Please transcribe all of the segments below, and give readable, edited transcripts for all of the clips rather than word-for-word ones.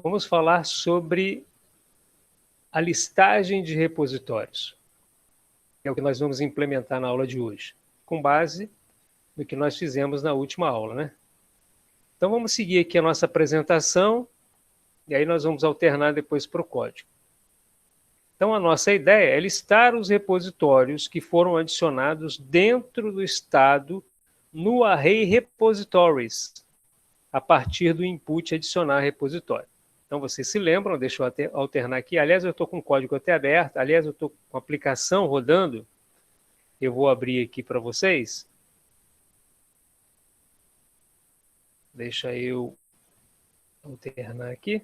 vamos falar sobre a listagem de repositórios. É o que nós vamos implementar na aula de hoje, com base no que nós fizemos na última aula, né? Então vamos seguir aqui a nossa apresentação e aí nós vamos alternar depois para o código. Então a nossa ideia é listar os repositórios que foram adicionados dentro do estado no array repositories, a partir do input adicionar repositório. Então vocês se lembram, deixa eu alternar aqui, aliás eu estou com o código até aberto, aliás eu estou com a aplicação rodando, eu vou abrir aqui para vocês. Deixa eu alternar aqui.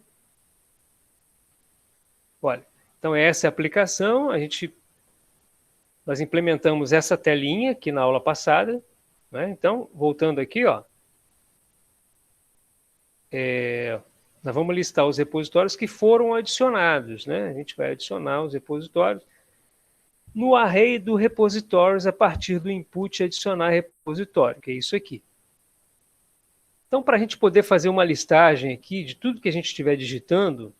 Olha, então essa é a aplicação, nós implementamos essa telinha aqui na aula passada, né? Então, voltando aqui, ó, nós vamos listar os repositórios que foram adicionados, né? A gente vai adicionar os repositórios no array do repositórios a partir do input adicionar repositório, que é isso aqui. Então, para a gente poder fazer uma listagem aqui de tudo que a gente estiver digitando,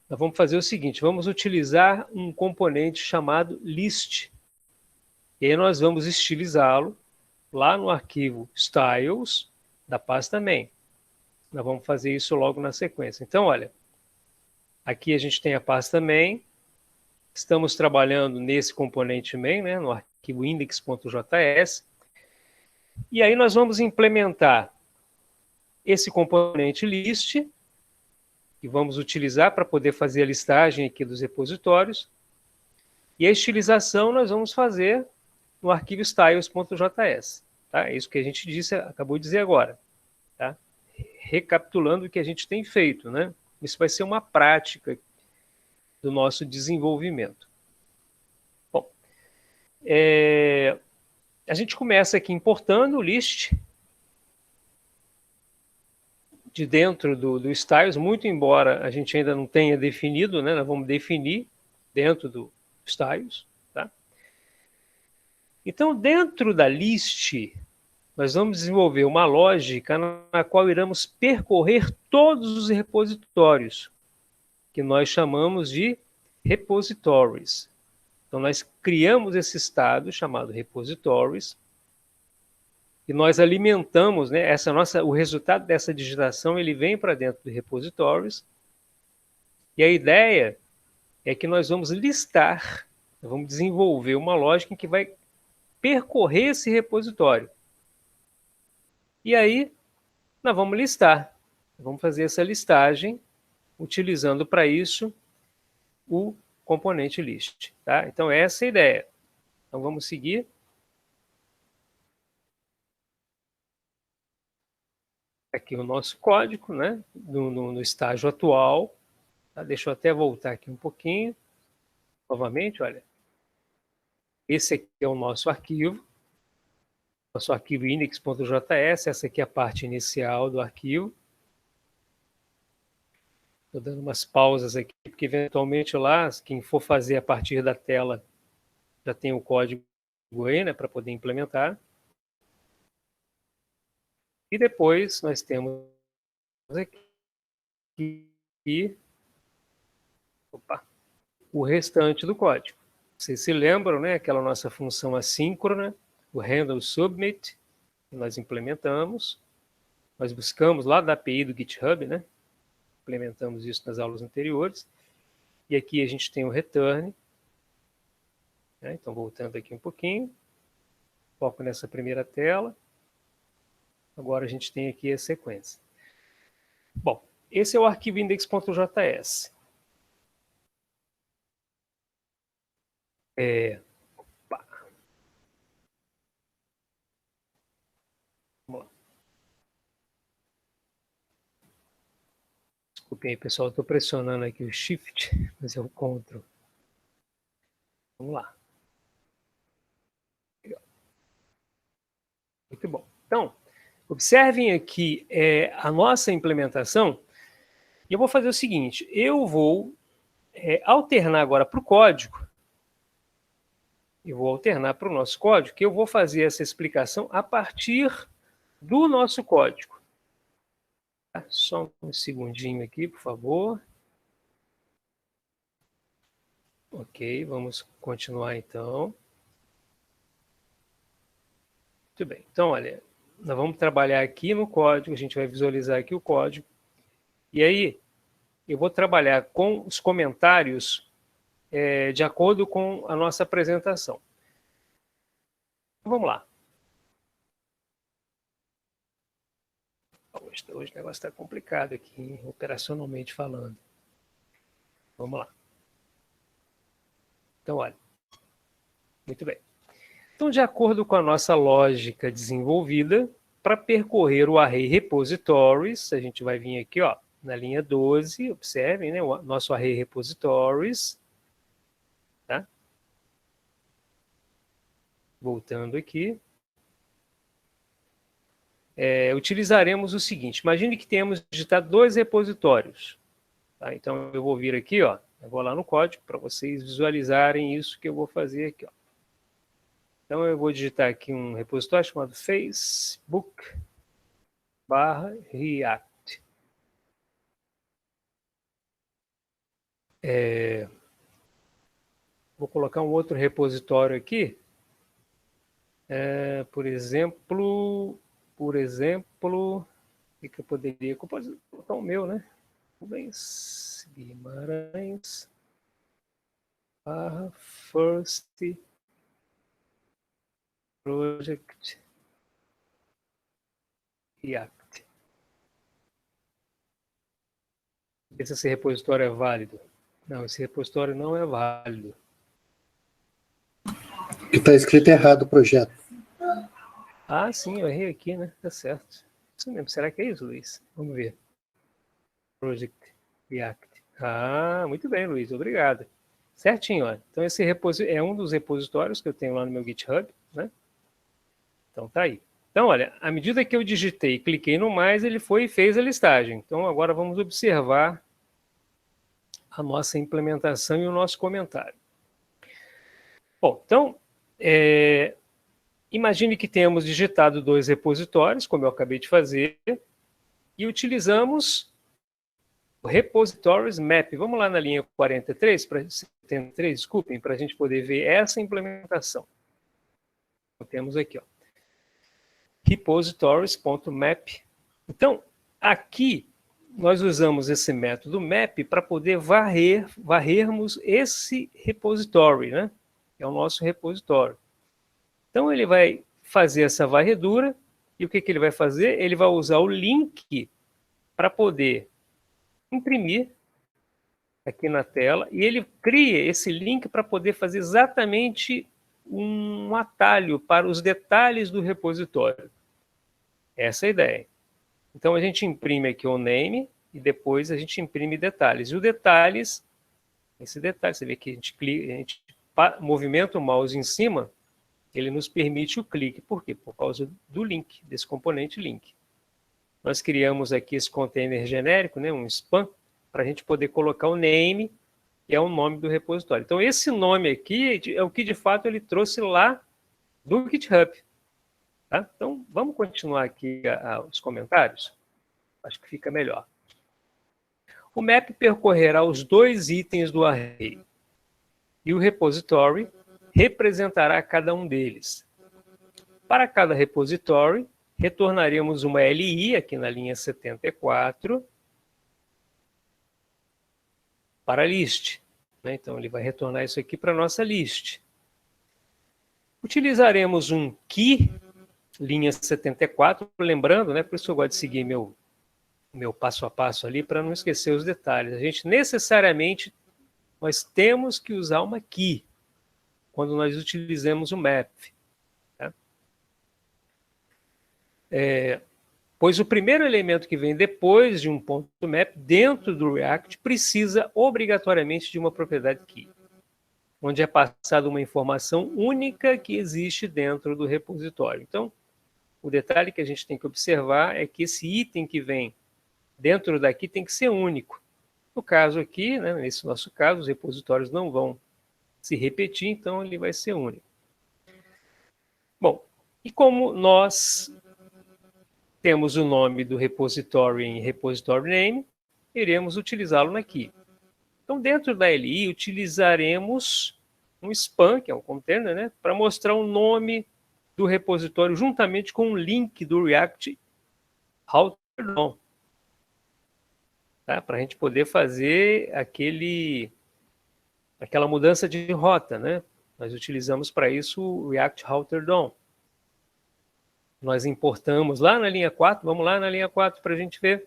nós vamos fazer o seguinte, vamos utilizar um componente chamado list. E aí nós vamos estilizá-lo lá no arquivo styles da pasta main. Nós vamos fazer isso logo na sequência. Então, olha, aqui a gente tem a pasta main, estamos trabalhando nesse componente main, né, no arquivo index.js, e aí nós vamos implementar esse componente list, que vamos utilizar para poder fazer a listagem aqui dos repositórios, e a estilização nós vamos fazer no arquivo styles.js. Tá? É isso que a gente acabou de dizer agora. Tá? Recapitulando o que a gente tem feito, né? Isso vai ser uma prática do nosso desenvolvimento. Bom, a gente começa aqui importando o list de dentro do styles, muito embora a gente ainda não tenha definido, né? Nós vamos definir dentro do styles. Tá? Então, dentro da list, nós vamos desenvolver uma lógica na qual iremos percorrer todos os repositórios, que nós chamamos de repositories. Então, nós criamos esse estado chamado repositories, e nós alimentamos, né, o resultado dessa digitação ele vem para dentro do repositories, e a ideia é que nós vamos listar, vamos desenvolver uma lógica em que vai percorrer esse repositório. E aí, nós vamos listar. Vamos fazer essa listagem, utilizando para isso o componente list. Tá? Então, essa é a ideia. Então, vamos seguir. Aqui o nosso código, né? no estágio atual. Tá? Deixa eu até voltar aqui um pouquinho. Novamente, olha. Esse aqui é o nosso arquivo index.js, essa aqui é a parte inicial do arquivo. Estou dando umas pausas aqui, porque eventualmente lá, quem for fazer a partir da tela, já tem o código aí, né, para poder implementar. E depois nós temos aqui o restante do código. Vocês se lembram, né, aquela nossa função assíncrona, o handle submit, que nós implementamos. Nós buscamos lá da API do GitHub, né? Implementamos isso nas aulas anteriores. E aqui a gente tem o return. Né? Então, voltando aqui um pouquinho. Foco nessa primeira tela. Agora a gente tem aqui a sequência. Bom, esse é o arquivo index.js. Vamos lá. Desculpem aí, pessoal, estou pressionando aqui o Shift, mas é o Ctrl. Vamos lá. Muito bom. Então, observem aqui a nossa implementação. E eu vou fazer o seguinte, eu vou alternar agora para o código. Eu vou alternar para o nosso código, que eu vou fazer essa explicação a partir do nosso código. Só um segundinho aqui, por favor. Ok, vamos continuar então. Muito bem. Então, olha, nós vamos trabalhar aqui no código, a gente vai visualizar aqui o código. E aí, eu vou trabalhar com os comentários de acordo com a nossa apresentação. Então, vamos lá. Hoje o negócio está complicado aqui, operacionalmente falando. Vamos lá. Então, olha. Muito bem. Então, de acordo com a nossa lógica desenvolvida, para percorrer o array repositories, a gente vai vir aqui, ó, na linha 12, observem, né, o nosso array repositories. Tá? Voltando aqui. Utilizaremos o seguinte, imagine que temos digitado 2 repositórios. Tá? Então, eu vou vir aqui, ó, eu vou lá no código para vocês visualizarem isso que eu vou fazer aqui. Ó. Então, eu vou digitar aqui um repositório chamado Facebook/React. Vou colocar um outro repositório aqui. Por exemplo, o que eu poderia colocar o meu, né? Rubens Guimarães /first project React. Ver se esse repositório é válido. Não, esse repositório não é válido. Está escrito errado o projeto. Ah, sim, eu errei aqui, né? Tá certo. Isso mesmo. Será que é isso, Luiz? Vamos ver. Project React. Ah, muito bem, Luiz. Obrigado. Certinho, ó. Então, esse é um dos repositórios que eu tenho lá no meu GitHub, né? Então, tá aí. Então, olha, à medida que eu digitei e cliquei no mais, ele foi e fez a listagem. Então, agora vamos observar a nossa implementação e o nosso comentário. Bom, então, imagine que temos digitado 2 repositórios, como eu acabei de fazer, e utilizamos o repositories map. Vamos lá na linha 43, 73, desculpem, para a gente poder ver essa implementação. Então, temos aqui, ó, repositories.map. Então, aqui nós usamos esse método map para poder varrermos esse repositório, né? É o nosso repositório. Então, ele vai fazer essa varredura, e o que ele vai fazer? Ele vai usar o link para poder imprimir aqui na tela, e ele cria esse link para poder fazer exatamente um atalho para os detalhes do repositório. Essa é a ideia. Então, a gente imprime aqui o name, e depois a gente imprime detalhes. E o detalhes, esse detalhe, você vê que a gente movimenta o mouse em cima, ele nos permite o clique. Por quê? Por causa do link, desse componente link. Nós criamos aqui esse container genérico, né, um span, para a gente poder colocar o name, que é o nome do repositório. Então, esse nome aqui é o que, de fato, ele trouxe lá do GitHub. Tá? Então, vamos continuar aqui os comentários? Acho que fica melhor. O map percorrerá os 2 itens do array, e o repository representará cada um deles. Para cada repository, retornaremos uma LI, aqui na linha 74, para a list. Então, ele vai retornar isso aqui para a nossa list. Utilizaremos um key, linha 74, lembrando, né, por isso eu gosto de seguir meu passo a passo ali, para não esquecer os detalhes. A gente necessariamente, nós temos que usar uma key, quando nós utilizamos o map. Tá? Pois o primeiro elemento que vem depois de um ponto map dentro do React precisa obrigatoriamente de uma propriedade key, onde é passada uma informação única que existe dentro do repositório. Então, o detalhe que a gente tem que observar é que esse item que vem dentro daqui tem que ser único. No caso aqui, né, nesse nosso caso, os repositórios não vão se repetir, então ele vai ser único. Bom, e como nós temos o nome do repositório em repository name, iremos utilizá-lo na key. Então, dentro da LI, utilizaremos um span, que é um container, né, para mostrar o nome do repositório juntamente com o link do React Router DOM. Tá? Para a gente poder fazer aquela mudança de rota, né? Nós utilizamos para isso o React Router DOM. Nós importamos lá na linha 4, vamos lá na linha 4 para a gente ver.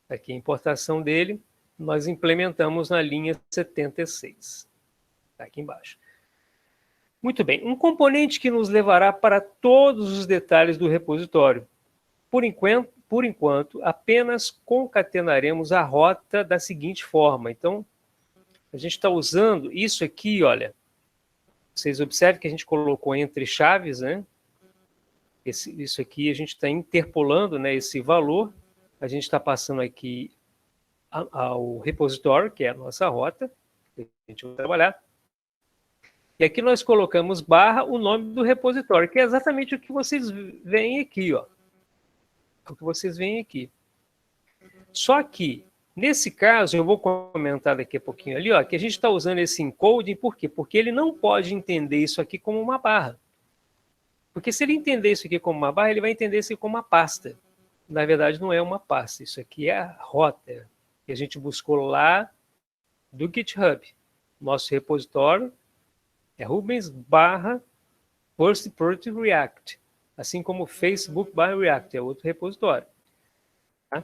Aqui a importação dele, nós implementamos na linha 76. Está aqui embaixo. Muito bem, um componente que nos levará para todos os detalhes do repositório. Por enquanto, apenas concatenaremos a rota da seguinte forma. Então, a gente está usando isso aqui, olha. Vocês observem que a gente colocou entre chaves, né? Isso aqui a gente está interpolando, né, esse valor. A gente está passando aqui ao repositório, que é a nossa rota, que a gente vai trabalhar. E aqui nós colocamos barra o nome do repositório, que é exatamente o que vocês veem aqui, ó. O que vocês veem aqui. Só que, nesse caso, eu vou comentar daqui a pouquinho ali, ó, que a gente está usando esse encoding, por quê? Porque ele não pode entender isso aqui como uma barra. Porque se ele entender isso aqui como uma barra, ele vai entender isso aqui como uma pasta. Na verdade, não é uma pasta. Isso aqui é a rota que a gente buscou lá do GitHub. Nosso repositório é Rubens barra First Project React. Assim como Facebook barra React, é outro repositório. Tá?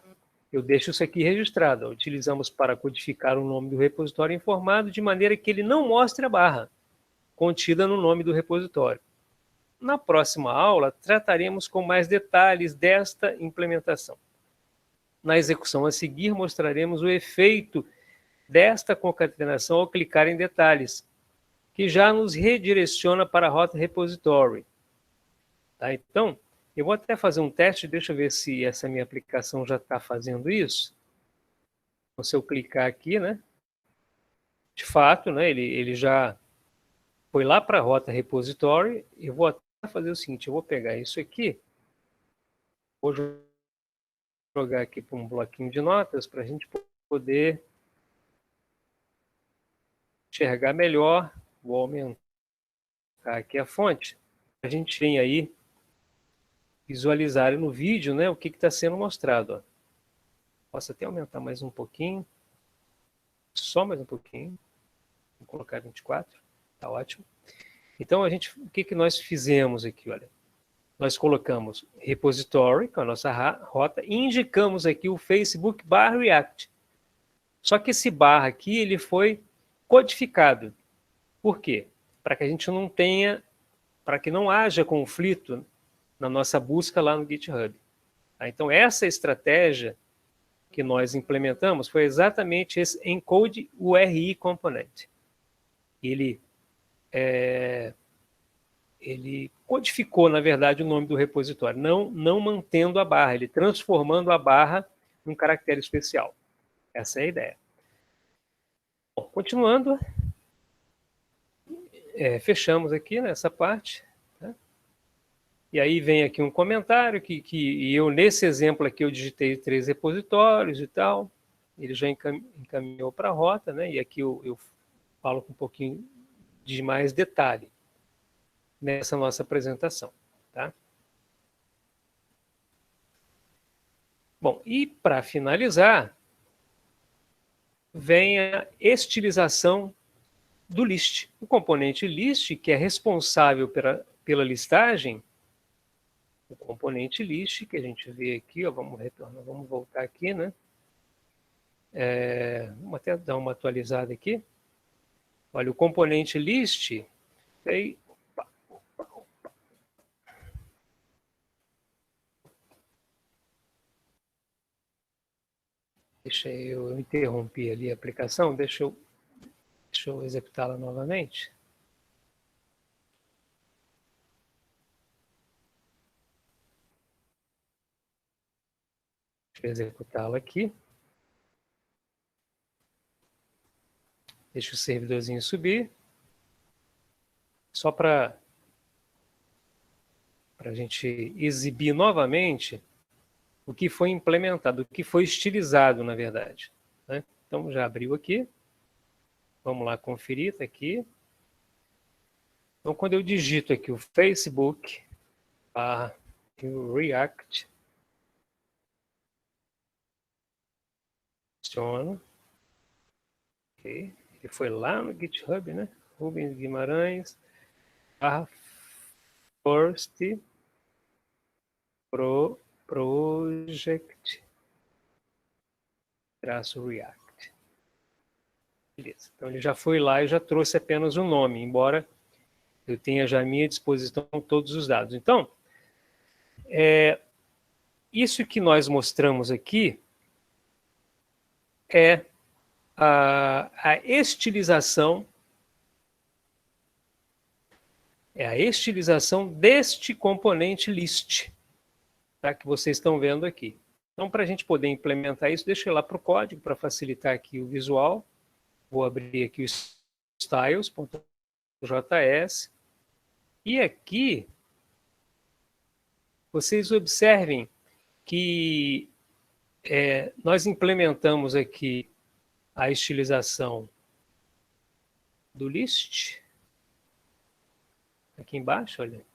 Eu deixo isso aqui registrado. Ó. Utilizamos para codificar o nome do repositório informado de maneira que ele não mostre a barra contida no nome do repositório. Na próxima aula, trataremos com mais detalhes desta implementação. Na execução a seguir, mostraremos o efeito desta concatenação ao clicar em detalhes, que já nos redireciona para a rota repository. Tá? Então, eu vou até fazer um teste, deixa eu ver se essa minha aplicação já está fazendo isso. Então, se eu clicar aqui, né? De fato, né, ele já foi lá para a rota repository. Eu vou até fazer o seguinte, eu vou pegar isso aqui, vou jogar aqui para um bloquinho de notas para a gente poder enxergar melhor. Vou aumentar aqui a fonte. A gente tem aí visualizar no vídeo, né, o que está sendo mostrado. Ó. Posso até aumentar mais um pouquinho. Só mais um pouquinho. Vou colocar 24. Está ótimo. Então, o que nós fizemos aqui? Olha, nós colocamos repository, com a nossa rota, e indicamos aqui o Facebook barra React. Só que esse barra aqui, ele foi codificado. Por quê? Para que a gente não tenha, para que não haja conflito na nossa busca lá no GitHub. Tá? Então, essa estratégia que nós implementamos foi exatamente esse encode URI component. Ele codificou, na verdade, o nome do repositório, não mantendo a barra, ele transformando a barra num caractere especial. Essa é a ideia. Bom, continuando, fechamos aqui nessa parte. Tá? E aí vem aqui um comentário que eu, nesse exemplo aqui, eu digitei 3 repositórios e tal, ele já encaminhou para a rota, né? E aqui eu falo com um pouquinho de mais detalhe nessa nossa apresentação. Tá? Bom, e para finalizar, vem a estilização do list. O componente list, que é responsável pela listagem, o componente list, que a gente vê aqui, ó, vamos retornar, vamos voltar aqui, né? Vamos até dar uma atualizada aqui. Olha, o componente list, eu interrompi ali a aplicação, deixa eu executá-la novamente. Deixa eu executá-la aqui. Deixa o servidorzinho subir. Só para a gente exibir novamente o que foi implementado, o que foi estilizado, na verdade, né? Então, já abriu aqui. Vamos lá conferir, está aqui. Então, quando eu digito aqui o Facebook, o React, funciona. Okay. Ele foi lá no GitHub, né? Rubens Guimarães, First Project -React. Beleza. Então ele já foi lá e já trouxe apenas o nome, embora eu tenha já à minha disposição todos os dados. Então, isso que nós mostramos aqui é a estilização, deste componente list, tá, que vocês estão vendo aqui. Então, para a gente poder implementar isso, deixa eu ir lá para o código para facilitar aqui o visual. Vou abrir aqui o styles.js. E aqui, vocês observem que nós implementamos aqui a estilização do list. Aqui embaixo, olha.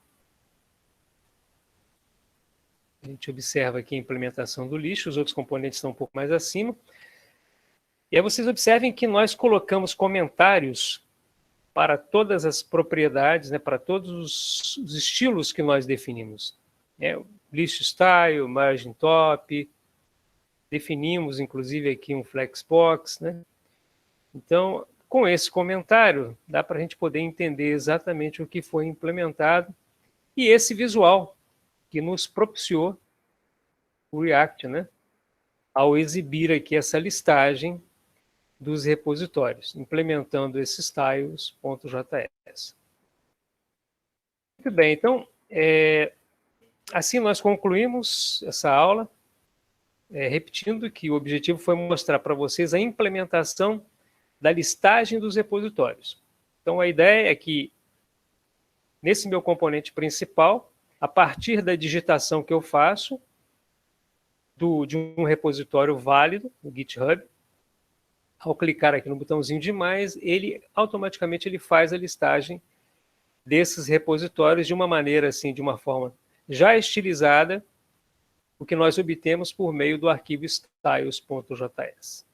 A gente observa aqui a implementação do list, os outros componentes estão um pouco mais acima. E aí vocês observem que nós colocamos comentários para todas as propriedades, né, para todos os estilos que nós definimos. List style, margin top, definimos inclusive aqui um flexbox, né? Então, com esse comentário, dá para a gente poder entender exatamente o que foi implementado e esse visual que nos propiciou o React, né, ao exibir aqui essa listagem dos repositórios, implementando esse styles.js. Muito bem, então, assim nós concluímos essa aula, repetindo que o objetivo foi mostrar para vocês a implementação da listagem dos repositórios. Então, a ideia é que, nesse meu componente principal, a partir da digitação que eu faço de um repositório válido no GitHub, ao clicar aqui no botãozinho de mais, ele automaticamente faz a listagem desses repositórios de uma maneira assim, de uma forma já estilizada, o que nós obtemos por meio do arquivo styles.js.